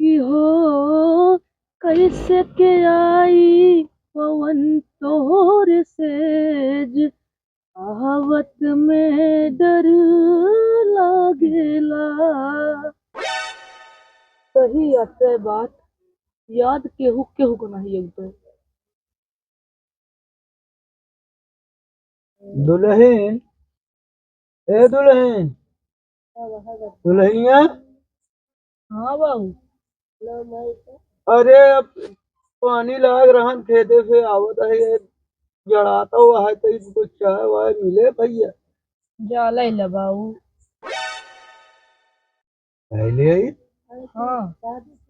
कि हो कैसे के आई पवन तोर सेज आवत में डर लागेला। सही अतः बात याद केहू केहू को नहीं अगते। दुल्हन, ए दुल्हन, दुल्हनिया। हाँ बाबू। अरे अब पानी लाग रहा खेते से आवत है, जड़ाता हुआ है तो इसको चाय वाय मिले भैया। जाला ही बाबू। पहले ही हाँ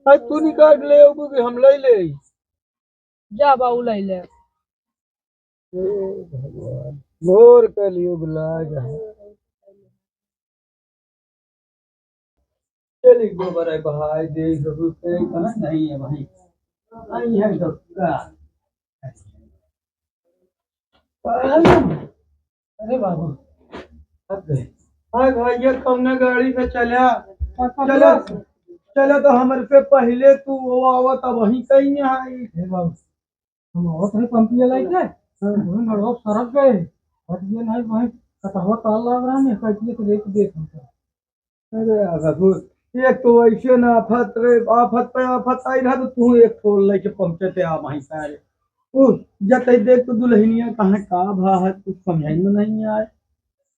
आज तू निकाल ले आओ कि हम ले ले आई? जा बाबू लै ले। हे भगवान, घोर कलयुग लाग है। चलिए गोबर है बहाय दे रुपए कहाँ नहीं है भाई। आई है तो का। अरे बाबू, अब गए। हाँ भैया कौन गाड़ी से चला चला चला तो हमारे से पहले तू वो आवत अब वहीं कहीं यहाँ आई। हे बाबू, हम आवत है पंपिया लाइक है। हम गड़ो सरक गए। हट गए नहीं भाई, कटहवा ताल लग रहा है कैसे तो देख देख हमको। अरे बाबू, एक तो ऐसे ना आफत रे, आफत पे आफत आई रहा तो तू एक ठोल लेके पहुंचे थे आ वहीं सारे। ओ जब देख तो दुल्हनिया कहाँ का भा है कुछ समझ में नहीं आए।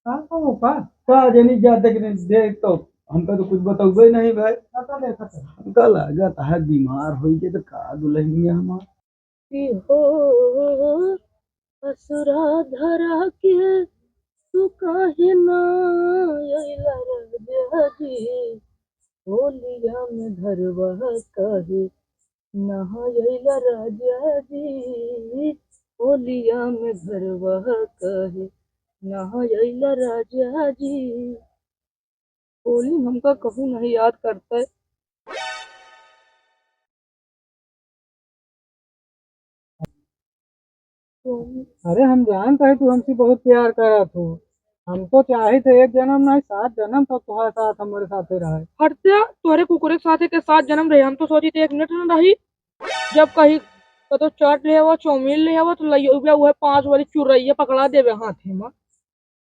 का जनी जाते कि नहीं देख तो हमका तो कुछ बताओ ही नहीं भाई। हमका लागत है बीमार हो गए तो का दुल्हनिया हमार। कि हो असुरा धरा के तू काहे ना अइला राजा जी। होलिया में धरवा काहे ना अइला राजा जी। होलिया में धरवा काहे ना अइला राजा जी। होली हमका कभी नहीं याद करता है। अरे हम जानते हैं तू हमसे बहुत प्यार करा तू। हम तो चाहे थे एक जन्म नहीं 7 जन्म तक तुम्हारे साथ हमारे साथ ही रहे। हटते तोरे कुकुरे के साथ के साथ जन्म रहे। हम तो सोची थी 1 मिनट न रही। जब कहीं तो चाट ले आवा चाउमीन ले आवा तो लइयो वह 5 वाली चुरैया पकड़ा देवे हाथे में।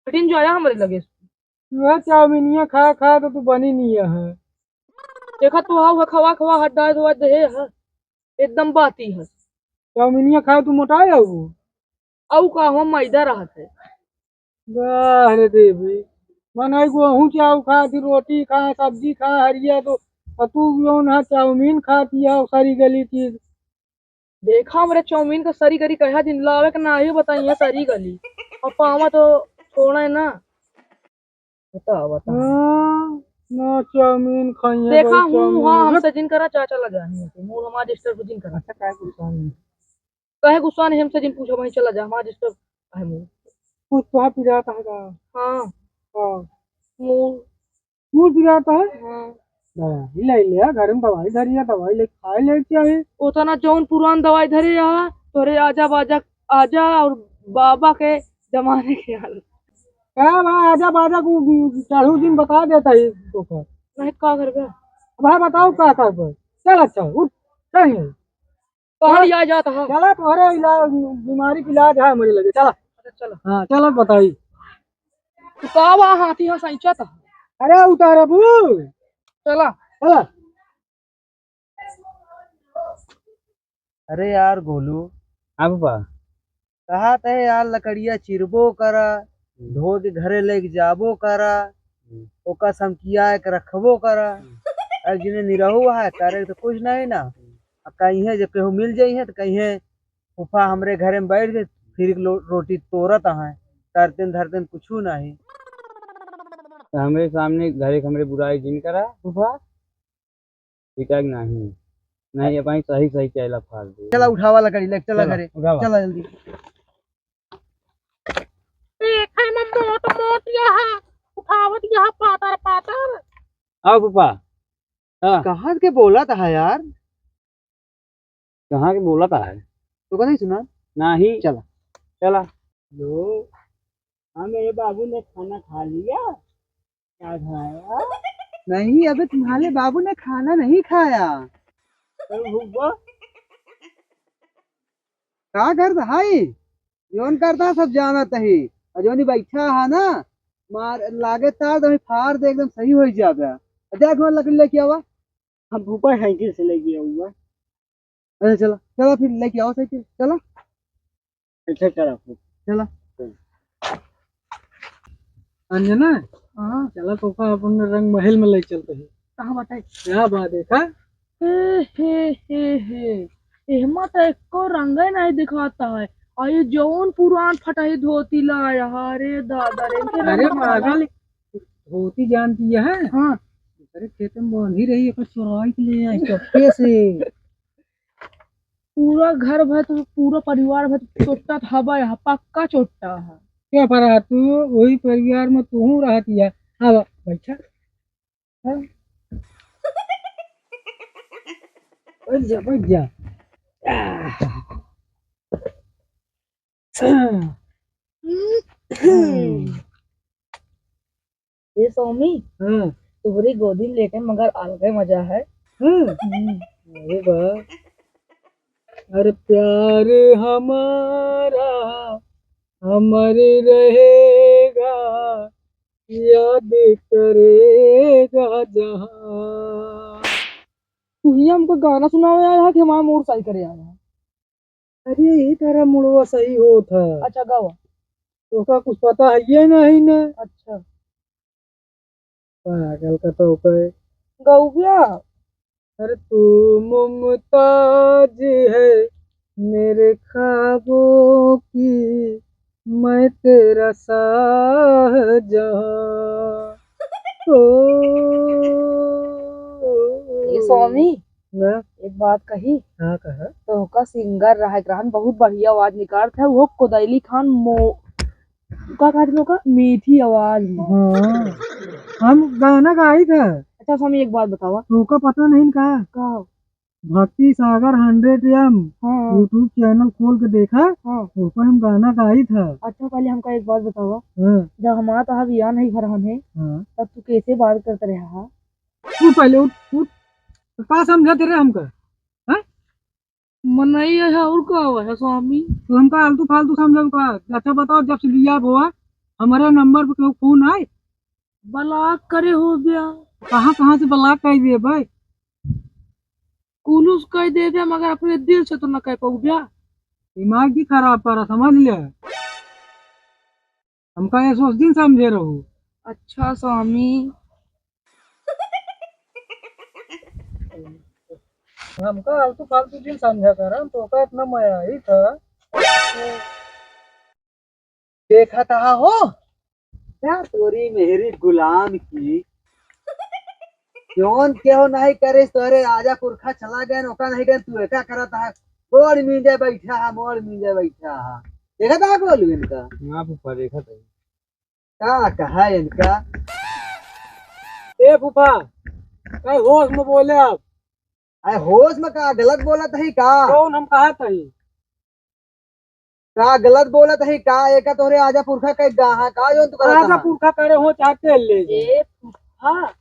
कठिन जाया हमारे लगे। वह चाउमीनिया खा खा तो तू बनी नहीं है। देखा तो हाँ वह खवा खवा हड्डा धोआ दे है। एकदम बाती है। चाउमीनिया खा तू मोटा है वो। औ का हम मैदा रहत है। वाह रे देवी, मन है गेहूं चाव खा थी रोटी खा सब्जी खा हरिया तो तू कौन है चाउमीन खाती है सारी गली चीज। देखा हमारे चाउमीन का सरी गरी कहा दिन लावे का ना ही बताइए सरी गली। और पावा तो छोड़ा है ना। बता बता। हाँ, ना चाउमीन खाई है देखा भाई हूँ हाँ चाउमीन। हमसे जिन करा चाचा लगा नहीं मुँह हमारा डिस्टर्ब जिन करा। अच्छा क्या कुछ नहीं। कहे गुस्सा नहीं हमसे जिन पूछा वहीं चला जा हमारा डिस्टर्ब है मुँह। कुछ तो पिलाता है का। हाँ हाँ, मुँह। दूध पिलाता है। हाँ दवाई ले लिया घर में दवाई धरी है दवाई ले खाए ले चाहिए। उतना जौन पुरान दवाई धरे यहाँ तोरे आजा बाजा आजा और बाबा के जमाने के हाल। क्या भाई आजा बाजा को चढ़ू दिन बता देता है तो कर। नहीं का कर गया। भाई बताओ क्या कर पर। चल अच्छा उठ चाहिए। कहाँ चल लिया जाता है। चला तुम्हारे इलाज बीमारी का इलाज है मुझे लगे चला। अच्छा चलो। हाँ चलो बताइए। तू का वहाँ हाथी हाँ सैंचा था। अरे उतार अबू। चला। चला। अरे यार गोलू, अब बा कहा थे यार लकड़िया चिरबो करा, धो के घरे लेके जाबो करा, ओका समकिया एक रखबो करा। अरे जिन्हें निरहु है करे तो कुछ नहीं ना। अब कहीं है जब केहू मिल जाई है तो कहीं है फूफा हमरे घरे में बैठ के फिर रोटी तोड़त है तरतेन धरतेन कुछ नहीं। हमारे सामने घर हमरे बुराई जिन करा फूफा ठीक है कि नहीं। नहीं अपनी सही सही चैला फाड़ दे। चला उठावा लकड़ी लेके चला चला घरे। उठावा। चला जल्दी। देखा मैं मोट मोट यहाँ उठावत यहाँ पातर पातर। आओ फूफा। हाँ कहाँ के बोला था यार। कहाँ के बोला था है। तो नहीं सुना। नहीं चला। चला। लो हाँ मेरे बाबू ने खाना खा लिया। क्या खाया। नहीं अबे तुम्हारे बाबू ने खाना नहीं खाया। फूफा का करता हाई जोन करता सब जानत ही और जोनी बैठा है ना मार लागे तार तो फाड़ दे एकदम सही हो जाबे देख मैं लकड़ी लेके आवा हम फूफा साइकिल से लेके आऊंगा। अरे चलो चलो फिर लेके आओ साइकिल चलो ऐसा करा फूफा। चलो अंजना हाँ चला फूफा अपन रंग महल में ले चलते हैं। कहाँ बताए क्या बात देखा हे एहमा तो एको रंग नहीं दिखाता है और ये जौन पुरान फटाई धोती लाया अरे दादा रे इनके अरे रंग काला। पागल धोती जानती है हाँ अरे खेत में बांध ही रही है कुछ चुराई के लिए आई चप्पे से। पूरा घर भर तो पूरा परिवार भर चोट्टा था यहाँ पक्का चोट्टा है। क्या पड़ा तू वही परिवार में तू रहती है। हाँ बैठा हाँ। बैठ जा बैठ जा। ये सोमी हाँ तुम्हारी गोदी में लेके मगर अलग ही मजा है। हाँ अरे वाह अरे प्यार हमारा अमर रहेगा याद करेगा जहां। तू ही हमको गाना सुनाओ यार यहाँ कि हमारा मूड सही करे आया है। अरे यही तेरा मुड़वा सही हो था अच्छा गाओ। तो का कुछ पता है ये नहीं ना अच्छा पागल का तो पे। गाओ क्या अरे तू मुमताज है मेरे ख्वाबों की मैं तेरा शाहजहां। ओ ये स्वामी ना एक बात कही हाँ कहा तो का सिंगर रहा ग्रहण बहुत बढ़िया आवाज निकाल था वो कोदैली खान मो का काटने का मीठी आवाज में। हाँ हम गाना गाई था अच्छा स्वामी एक बात बतावा तो का पता नहीं का का भक्ति सागर 100 हाँ यूट्यूब चैनल खोल के देखा हाँ तो ऊपर हम गाना गाई था। अच्छा पहले हमका एक बात बतावा हाँ जब हमारा तो बिया नहीं घर है हाँ तब तू कैसे बात करते रहा तू पहले उठ उठ तो का समझा तेरे हमका हाँ मन नहीं है और का हुआ है स्वामी तो हमका आलतू फालतू समझल का। अच्छा बताओ जब से लिया हुआ हमारे नंबर पे कोई फोन आए ब्लॉक करे हो गया कहाँ से ब्लॉक कर दिए भाई। कुलूस कह दे दिया मगर अपने दिल से तो न कह पाऊ गया। दिमाग की खराब करा समझ लिया हमका ये सोच दिन समझे रहू। अच्छा स्वामी हमका आलतू फालतू दिन समझा कर तो का इतना मजा ही था। देखा था हो क्या तोरी मेरी गुलाम की क्यों क्यों नहीं करे तोरे आजा पुरखा चला गया नौका नहीं गया तू क्या करा था मोड़ मींजे बैठा है मोड़ मींजे बैठा है देखा था बोलू इनका हाँ फूफा देखा था क्या कहा है इनका ए फूफा कहीं होश में बोले आप अरे होश में का गलत बोला था ही का कौन हम कहा था ये? का गलत बोला था ही का एक तोरे आजा पुरखा कह गा का जो तू करा आजा था पुरखा करे हो चाहते ले जाओ। ए हाँ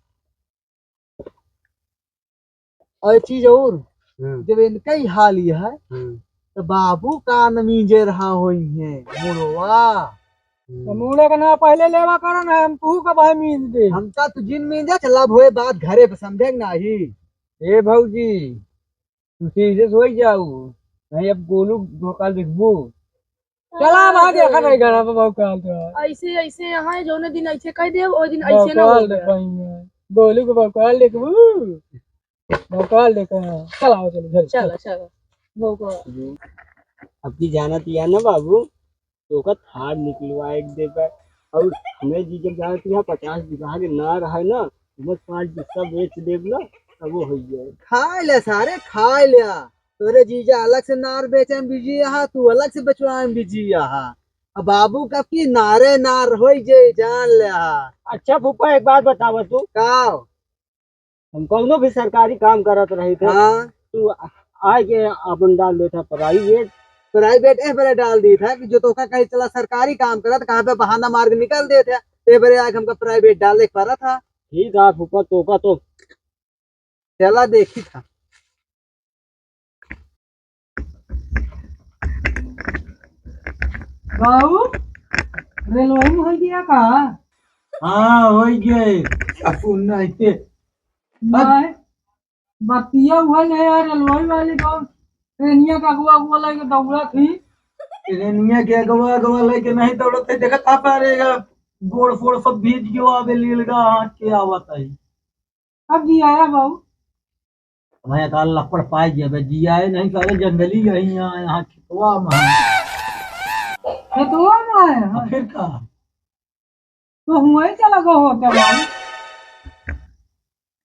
और एक चीज और जब इनका ही हाल ये है तो बाबू का नमीजे रहा हुई है मुड़वा तो मुड़े का ना पहले लेवा करो ना हम तू का भाई मीन दे। हमका तू जिन मींजा चला भोए बात घरे पे समझे नहीं ए भौजी तू सीधे सोई जाऊ नहीं अब गोलू भोकाल देखबू चला भाग देखा नहीं घर पे भोकाल तो ऐसे ऐसे यहाँ जोने दिन ऐसे कह दे वो दिन ऐसे ना भोकाल हो गया। देखेंगे गोलू को भोकाल देखबू भोकाल देखो चलाओ चलो घर चलो चलो भोगो अब की जाना तिया ना बाबू तो का थार निकलवा एक दे पर और हमें जी जब जाना तिया 50 बीघा के ना रहा ना मत 5 बिस्सा बेच देब ना तब वो हो जाए खा ले सारे खा लिया तोरे जीजा अलग से नार बेचे में बिजी यहाँ तू अलग से बेचवा में बिजी यहाँ अब बाबू का की नारे नार हो जे जान ले अच्छा फूफा एक बात बतावा तू का हम कौनो भी सरकारी काम करत रही थे हाँ तू आए के अपन डाल देता प्राइवेट प्राइवेट ए बरे डाल दी था कि जो तो का कहीं चला सरकारी काम करा था कहाँ पे बहाना मार्ग निकल दे थे ए बरे आके हमका प्राइवेट डाल दे पा रहा था ठीक है फूफा तो का तो चला देखी था बाबू रेलवे में हो गया का? हाँ हो गए अपन नहीं नहीं बतिया हुआ नहीं यार, रेलवे वाले तो ट्रेनिया का अगुआ अगुआ लगे दौड़ा थी। ट्रेनिया के अगवा अगवा लेके नहीं दौड़ते देखा था पारेगा गोड़ फोड़ सब भीज गयो आवे लीलगा हाथ के आवत है। अब जी आया बाबू। मैं काल लपड़ पाई गया जिया है नहीं सारे जंगली यही यहाँ खेतवा में खेतवा में आए हैं फिर का तो हुआ ही चला गो होता बाबू।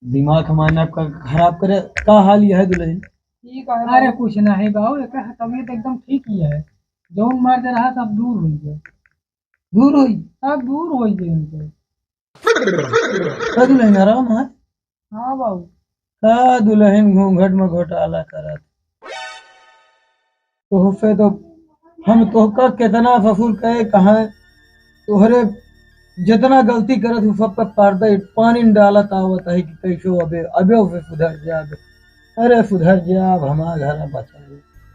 दिमाग हमारा आपका खराब करे का हाल यह है दुल्हन। ठीक है अरे कुछ नहीं बाबू, एक तबीयत एकदम ठीक ही है। जौन मर्द रहा सब दूर हुई है, दूर हुई सब दूर हुई है उनसे। का दुल्हन आराम है हाँ बाबू। का दुल्हन घूंघट में घोटाला करत तो फिर तो हम तोहका कितना फसूल कहे कहा तोहरे जितना गलती करत हूँ सब पर पर्दा पानी में डालत आवत है कि कैसो अबे अबे उसे सुधर जा अरे सुधर जा अब हमारा घर बचा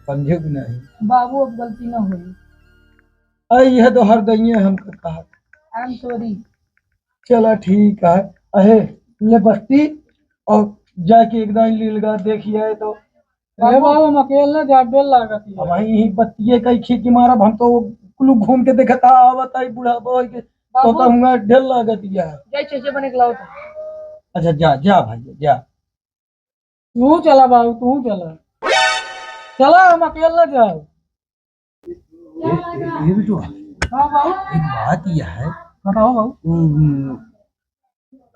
समझे कि नहीं बाबू अब गलती ना हुई। आई यह तो हर दैये हमको कहा आई एम सॉरी। चला ठीक है अहे ले बस्ती और जाके एकदम लीलगा देखिए तो अरे बाबू हम अकेले जा डर लागत है। अब वही बत्तिये कई खींच मारब हम तो कुलू घूम के देखता आवत है बूढ़ा बोल के तो कहूँगा ढेर लागत है। जय चेचे बने के लाओ था। अच्छा जा जा भाई जा तू चला बाबू, तू चला चला, हम अकेले जाओ। ये भी तो हाँ बाबू एक बात यह है बताओ बाबू।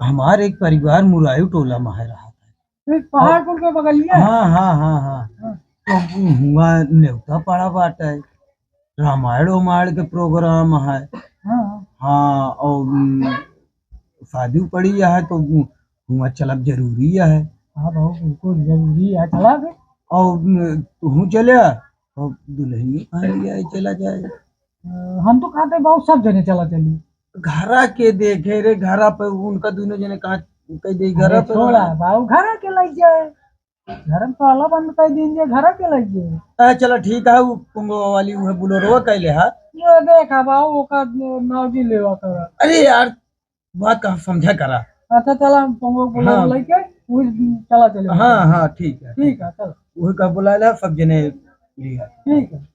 हमारे एक परिवार मुरायू टोला में है रहा था। पहाड़पुर के बगल में। हाँ हाँ हाँ हाँ तो हुआ न्योता पड़ा बाटा है रामायण वामायण के प्रोग्राम है। हाँ हाँ और शादी पड़ी है तो हुआ चलब जरूरी है। हाँ बाबू बिल्कुल जरूरी है, चला दे। और तू चले और दुल्हन कहाँ लिया है चला जाए। हम तो कहते बाबू सब जने चला चली। घरा के देखे रे घरा पे उनका दोनों जने कहा कह दे घरा पे छोड़ा बाबू, घर के लग जाए, घर में ताला बंद कर दीजिए, घर के लग जाए। चलो ठीक है वो पुंगो वाली वो बुलोरो कैले है। ये देखा बाबू ओका नौजी लेवा करा। अरे यार बात का समझा करा। अच्छा चला पंगो बुला हाँ। लेके चला चले। हाँ हाँ ठीक है ठीक है चल। वही का बुलाया सब जने लिया। ठीक है।